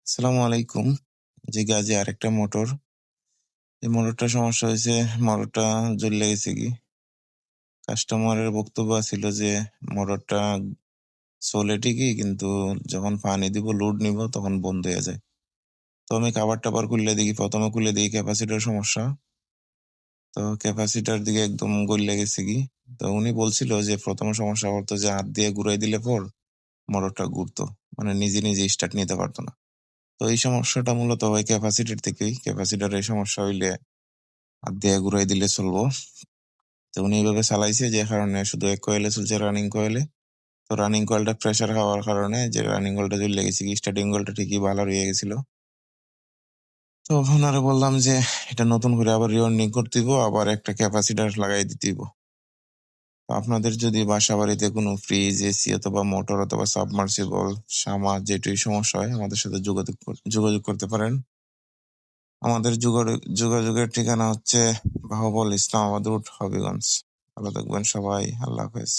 আসসালামু আলাইকুম। জি গাজী আরেকটা মোটর। এই মোটরটার সমস্যা হইছে, মোটরটা জ্বইল্লা গেছে কি। কাস্টমারের বক্তব্য আছিল যে মোটরটা চলে ঠিকই কিন্তু যখন পানি দিব, লোড নিব তখন বন্ধ হইয়া যায়। তো আমি কাভার-টাভার খুইল্লা দেখি, ১ম এ খুলে দেখি ক্যাপাসিটর সমস্যা। তো ক্যাপাসিটর দিকে একদম গইল্লা গেছে কি। তো উনি বলছিল যে ১ম এ সমস্যা হতো যে হাত দিয়ে ঘুরাই দিলে পর মোটরটা ঘুরতো। মানে নিজে স্টার্ট নিতে পারত না। তো এই সমস্যাটা মূলত হয় ক্যাপাসিটর থেকেই। ক্যাপাসিটরের সমস্যা হইলে হাত দিয়ে ঘুরাই দিলে চলবো। তো উনি এভাবে চালাইছে যে কারণে শুধু এক কয়েলে চলছে রানিং কয়েলে। তো রানিং কয়েলটা প্রেশার খাওয়ার কারণে যে রানিং কয়েলটা জ্বলে গেছে কি, স্টার্টিং কয়েলটা ঠিকই ভালো রয়ে গেছিল। তো ওনারে বললাম যে এটা নতুন করে আবার রিওয়ার্নিং করতে হইব, আবার একটা ক্যাপাসিটর লাগাই দিতে হইব। তো আপনাদের যদি বাসা-বাড়িতে কোনো ফ্রিজ, এসি অথবা মোটর অথবা সাবমার্সিবল, শামার যেটাই সমস্যা হয় আমাদের সাথে যোগাযোগ করতে পারেন। আমাদের যোগাযোগের ঠিকানা হচ্ছে বাহুবল ইসলামাবাদ রোড, হবিগঞ্জ। ভালো থাকবেন সবাই। আল্লাহ হাফেজ।